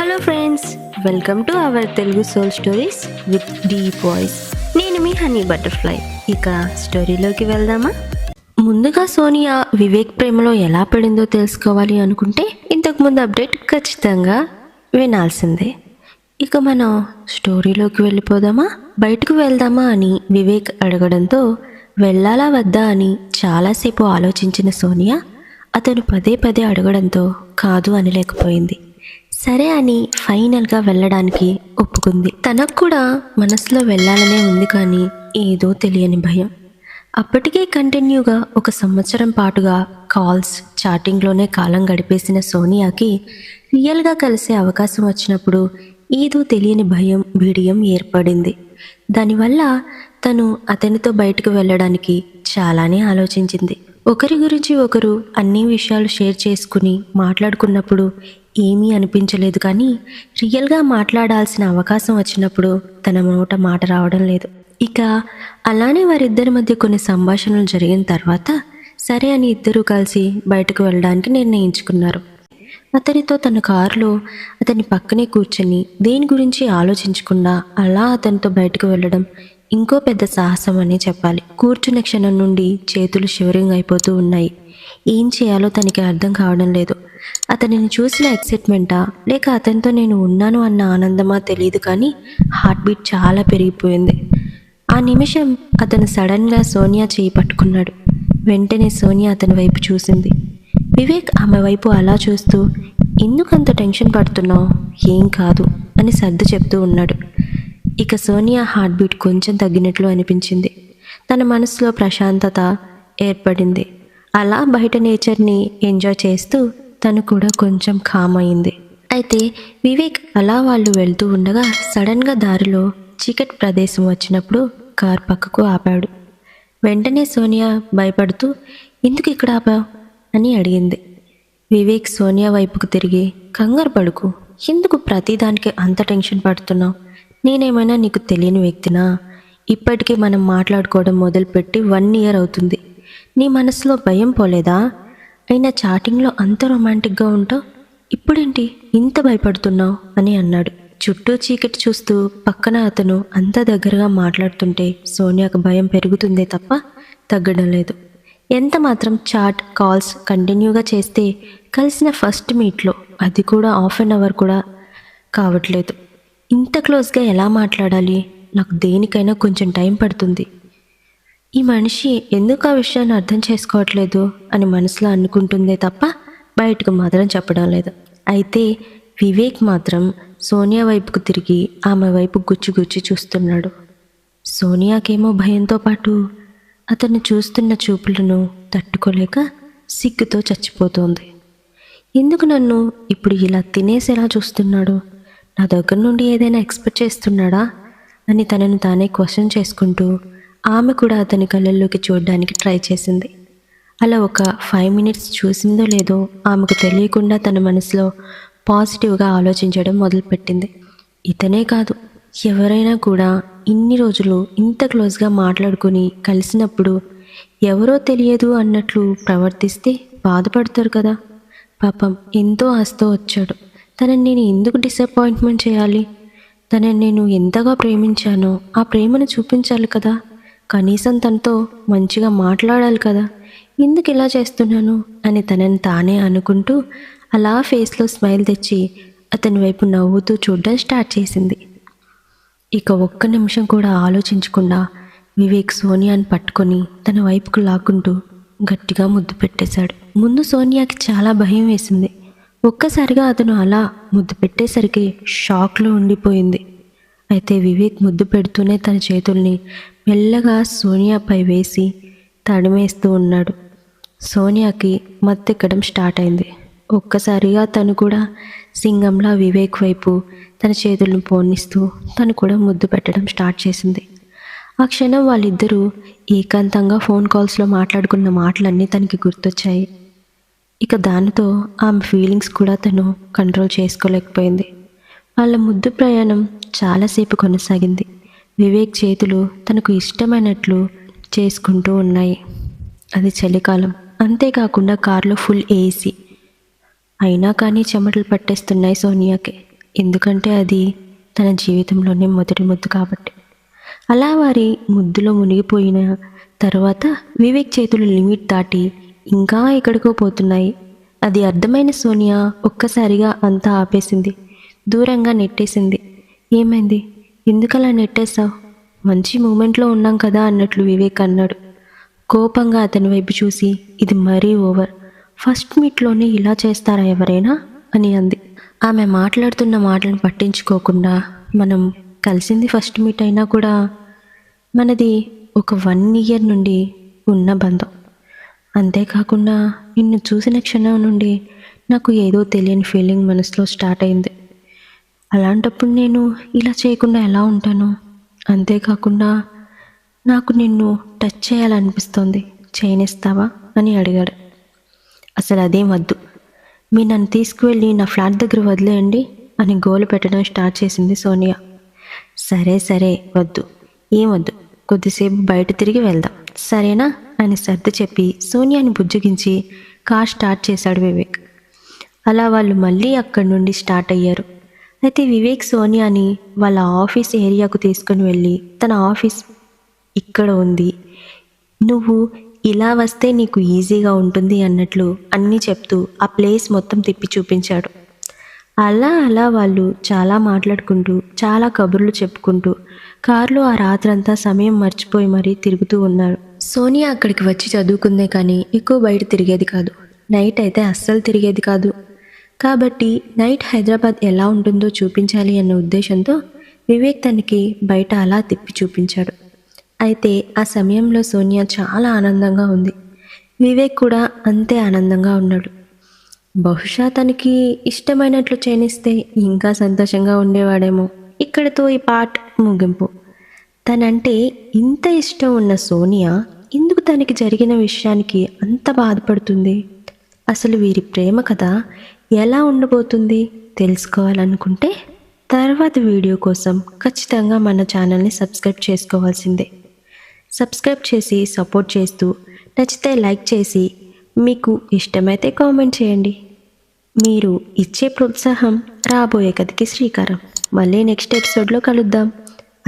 Hello friends, welcome to our Telugu soul stories with deep voice. నేను మీ honey butterfly. ఇక స్టోరీలోకి వెళ్దామా? ముందుగా సోనియా వివేక్ ప్రేమలో ఎలా పడిందో తెలుసుకోవాలి అనుకుంటే ఇంతకుముందు అప్డేట్ ఖచ్చితంగా వినాల్సిందే. ఇక మనం స్టోరీలోకి వెళ్ళిపోదామా? బయటకు వెళ్దామా అని వివేక్ అడగడంతో వెళ్ళాలా వద్దా అని చాలాసేపు ఆలోచించిన సోనియా అతను పదే పదే అడగడంతో కాదు అనలేకపోయింది. సరే అని ఫైనల్గా వెళ్ళడానికి ఒప్పుకుంది. తనకు కూడా మనసులో వెళ్ళాలనే ఉంది, కానీ ఏదో తెలియని భయం. అప్పటికే కంటిన్యూగా 1 సంవత్సరం పాటుగా కాల్స్ చాటింగ్లోనే కాలం గడిపేసిన సోనియాకి రియల్గా కలిసే అవకాశం వచ్చినప్పుడు ఏదో తెలియని భయం బిడియం ఏర్పడింది. దానివల్ల తను అతనితో బయటకు వెళ్ళడానికి చాలానే ఆలోచించింది. ఒకరి గురించి ఒకరు అన్ని విషయాలు షేర్ చేసుకుని మాట్లాడుకున్నప్పుడు ఏమీ అనిపించలేదు, కానీ రియల్గా మాట్లాడాల్సిన అవకాశం వచ్చినప్పుడు తన నోట మాట రావడం లేదు. ఇక అలానే వారిద్దరి మధ్య కొన్ని సంభాషణలు జరిగిన తర్వాత సరే అని ఇద్దరూ కలిసి బయటకు వెళ్ళడానికి నిర్ణయించుకున్నారు. అతనితో తన కారులో అతని పక్కనే కూర్చొని దేని గురించి ఆలోచించకుండా అలా అతనితో బయటకు వెళ్ళడం ఇంకో పెద్ద సాహసం అనే చెప్పాలి. కూర్చున్న క్షణం నుండి చేతులు షివరింగ్ అయిపోతూ ఉన్నాయి. ఏం చేయాలో తనకి అర్థం కావడం లేదు. అతనిని చూసిన ఎక్సైట్మెంటా లేక అతనితో నేను ఉన్నాను అన్న ఆనందమా తెలియదు, కానీ హార్ట్ బీట్ చాలా పెరిగిపోయింది. ఆ నిమిషం అతను సడన్గా సోనియా చేయి పట్టుకున్నాడు. వెంటనే సోనియా అతని వైపు చూసింది. వివేక్ ఆమె వైపు అలా చూస్తూ ఎందుకంత టెన్షన్ పడుతున్నావు, ఏం కాదు అని సర్దు చెప్తూ ఉన్నాడు. ఇక సోనియా హార్ట్ బీట్ కొంచెం తగ్గినట్లు అనిపించింది. తన మనసులో ప్రశాంతత ఏర్పడింది. అలా బయట నేచర్ని ఎంజాయ్ చేస్తూ తను కూడా కొంచెం కామ్ అయింది. అయితే వివేక్ అలా వాళ్ళు వెళ్తూ ఉండగా సడన్గా దారిలో చీకటి ప్రదేశం వచ్చినప్పుడు కార్ పక్కకు ఆపాడు. వెంటనే సోనియా భయపడుతూ ఎందుకు ఇక్కడ ఆపావు అని అడిగింది. వివేక్ సోనియా వైపుకు తిరిగి కంగారు పడుకు, ఎందుకు ప్రతిదానికి అంత టెన్షన్ పడుతున్నావు? నేనేమైనా నీకు తెలియని వ్యక్తినా? ఇప్పటికే మనం మాట్లాడుకోవడం మొదలుపెట్టి 1 ఇయర్ అవుతుంది. నీ మనసులో భయం పోలేదా? అయినా చాటింగ్లో అంత రొమాంటిక్గా ఉంటావు, ఇప్పుడేంటి ఇంత భయపడుతున్నావు అని అన్నాడు. చుట్టూ చీకటి చూస్తూ పక్కన అతను అంత దగ్గరగా మాట్లాడుతుంటే సోనియాకు భయం పెరుగుతుందే తప్ప తగ్గడం లేదు. ఎంత మాత్రం చాట్ కాల్స్ కంటిన్యూగా చేస్తే కలిసిన ఫస్ట్ మీట్లో అది కూడా 1/2 అవర్ కూడా కావట్లేదు. ఇంత క్లోజ్గా ఎలా మాట్లాడాలి? నాకు దేనికైనా కొంచెం టైం పడుతుంది. ఈ మనిషి ఎందుకు ఆ విషయాన్ని అర్థం చేసుకోవట్లేదు అని మనసులో అనుకుంటుందే తప్ప బయటకు మాత్రం చెప్పడం లేదు. అయితే వివేక్ మాత్రం సోనియా వైపుకు తిరిగి ఆమె వైపు గుచ్చి చూస్తున్నాడు. సోనియాకేమో భయంతో పాటు అతన్ని చూస్తున్న చూపులను తట్టుకోలేక సిగ్గుతో చచ్చిపోతోంది. ఎందుకు నన్ను ఇప్పుడు ఇలా తినేసేలా చూస్తున్నాడు? నా దగ్గర నుండి ఏదైనా ఎక్స్పెక్ట్ చేస్తున్నాడా అని తనను తానే క్వశ్చన్ చేసుకుంటూ ఆమె కూడా అతని కళ్ళల్లోకి చూడడానికి ట్రై చేసింది. అలా ఒక 5 మినిట్స్ చూసిందో లేదో ఆమెకు తెలియకుండా తన మనసులో పాజిటివ్గా ఆలోచించడం మొదలుపెట్టింది. ఇతనే కాదు, ఎవరైనా కూడా ఇన్ని రోజులు ఇంత క్లోజ్గా మాట్లాడుకుని కలిసినప్పుడు ఎవరో తెలియదు అన్నట్లు ప్రవర్తిస్తే బాధపడతారు కదా. పాపం ఎంతో ఆశతో వచ్చాడు. తనని నేను ఎందుకు డిసప్పాయింట్మెంట్ చేయాలి? తనని నేను ఎంతగా ప్రేమించానో ఆ ప్రేమను చూపించాలి కదా. కనీసం తనతో మంచిగా మాట్లాడాలి కదా. ఎందుకు ఇలా చేస్తున్నాను అని తనని తానే అనుకుంటూ అలా ఫేస్లో స్మైల్ తెచ్చి అతని వైపు నవ్వుతూ చూడడం స్టార్ట్ చేసింది. ఇక 1 నిమిషం కూడా ఆలోచించకుండా వివేక్ సోనియాని పట్టుకొని తన వైపుకు లాక్కుంటూ గట్టిగా ముద్దు పెట్టేశాడు. ముందు సోనియాకి చాలా భయం వేసింది. ఒక్కసారిగా అతను అలా ముద్దు పెట్టేసరికి షాక్లో ఉండిపోయింది. అయితే వివేక్ ముద్దు పెడుతూనే తన చేతుల్ని మెల్లగా సోనియాపై వేసి తడిమేస్తూ ఉన్నాడు. సోనియాకి మత్తెక్కడం స్టార్ట్ అయింది. ఒక్కసారిగా తను కూడా సింగంలా వివేక్ వైపు తన చేతులను పోనిస్తూ తను కూడా ముద్దు పెట్టడం స్టార్ట్ చేసింది. ఆ క్షణం వాళ్ళిద్దరూ ఏకాంతంగా ఫోన్ కాల్స్లో మాట్లాడుకున్న మాటలన్నీ తనకి గుర్తొచ్చాయి. ఇక దానితో ఆమె ఫీలింగ్స్ కూడా తను కంట్రోల్ చేసుకోలేకపోయింది. వాళ్ళ ముద్దు ప్రయాణం చాలాసేపు కొనసాగింది. వివేక్ చేతులు తనకు ఇష్టమైనట్లు చేసుకుంటూ ఉన్నాయి. అది చలికాలం, అంతేకాకుండా కారులో ఫుల్ ఏసీ. అయినా కానీ చెమటలు పట్టేస్తున్నాయి సోనియాకి. ఎందుకంటే అది తన జీవితంలోనే మొదటి ముద్దు కాబట్టి. అలా వారి ముద్దులో మునిగిపోయిన తర్వాత వివేక్ చేతులు లిమిట్ దాటి ఇంకా ఎక్కడికో పోతున్నాయి. అది అర్థమైన సోనియా ఒక్కసారిగా అంతా ఆపేసింది, దూరంగా నెట్టేసింది. ఏమైంది, ఎందుకలా నెట్టేశావు? మంచి మూమెంట్లో ఉన్నాం కదా అన్నట్లు వివేక్ అన్నాడు. కోపంగా అతని వైపు చూసి, ఇది మరీ ఓవర్, ఫస్ట్ మీట్లోనే ఇలా చేస్తారా ఎవరైనా అని అంది. ఆమె మాట్లాడుతున్న మాటలను పట్టించుకోకుండా, మనం కలిసింది ఫస్ట్ మీట్ అయినా కూడా మనది ఒక 1 year నుండి ఉన్న బంధం. అంతేకాకుండా నిన్ను చూసిన క్షణం నుండి నాకు ఏదో తెలియని ఫీలింగ్ మనసులో స్టార్ట్ అయింది. అలాంటప్పుడు నేను ఇలా చేయకుండా ఎలా ఉంటాను? అంతేకాకుండా నాకు నిన్ను టచ్ చేయాలనిపిస్తోంది, చేయనిస్తావా అని అడిగాడు. అసలు అదేం వద్దు, మీరు నన్ను తీసుకువెళ్ళి నా ఫ్లాట్ దగ్గర వదిలేయండి అని గోలు పెట్టడం స్టార్ట్ చేసింది సోనియా. సరే సరే వద్దు, ఏం వద్దు, కొద్దిసేపు బయట తిరిగి వెళ్దాం సరేనా అని సర్ది చెప్పి సోనియాని బుజ్జగించి కార్ స్టార్ట్ చేశాడు వివేక్. అలా వాళ్ళు మళ్ళీ అక్కడి నుండి స్టార్ట్ అయ్యారు. అయితే వివేక్ సోనియాని వాళ్ళ ఆఫీస్ ఏరియాకు తీసుకుని వెళ్ళి, తన ఆఫీస్ ఇక్కడ ఉంది, నువ్వు ఇలా వస్తే నీకు ఈజీగా ఉంటుంది అన్నట్లు అన్నీ చెప్తూ ఆ ప్లేస్ మొత్తం తిప్పి చూపించాడు. అలా అలా వాళ్ళు చాలా మాట్లాడుకుంటూ చాలా కబుర్లు చెప్పుకుంటూ కారులో ఆ రాత్రంతా సమయం మర్చిపోయి మరీ తిరుగుతూ ఉన్నారు. సోనియా అక్కడికి వచ్చి చదువుకుందే కానీ ఎక్కువ బయట తిరిగేది కాదు. నైట్ అయితే అస్సలు తిరిగేది కాదు. కాబట్టి నైట్ హైదరాబాద్ ఎలా ఉంటుందో చూపించాలి అన్న ఉద్దేశంతో వివేక్ తనకి బయట అలా తిప్పి చూపించాడు. అయితే ఆ సమయంలో సోనియా చాలా ఆనందంగా ఉంది. వివేక్ కూడా అంతే ఆనందంగా ఉన్నాడు. బహుశా తనకి ఇష్టమైనట్లు చేయనిస్తే ఇంకా సంతోషంగా ఉండేవాడేమో. ఇక్కడితో ఈ పార్ట్ ముగింపు. తనంటే ఇంత ఇష్టం ఉన్న సోనియా ఎందుకు తనకి జరిగిన విషయానికి అంత బాధపడుతుంది? అసలు వీరి ప్రేమ కథ ఎలా ఉండబోతుంది తెలుసుకోవాలనుకుంటే తర్వాత వీడియో కోసం ఖచ్చితంగా మన ఛానల్ని సబ్స్క్రైబ్ చేసుకోవాల్సిందే. సబ్స్క్రైబ్ చేసి సపోర్ట్ చేస్తూ, నచ్చితే లైక్ చేసి, మీకు ఇష్టమైతే కామెంట్ చేయండి. మీరు ఇచ్చే ప్రోత్సాహం రాబోయే కథకి శ్రీకారం. మళ్ళీ నెక్స్ట్ ఎపిసోడ్లో కలుద్దాం.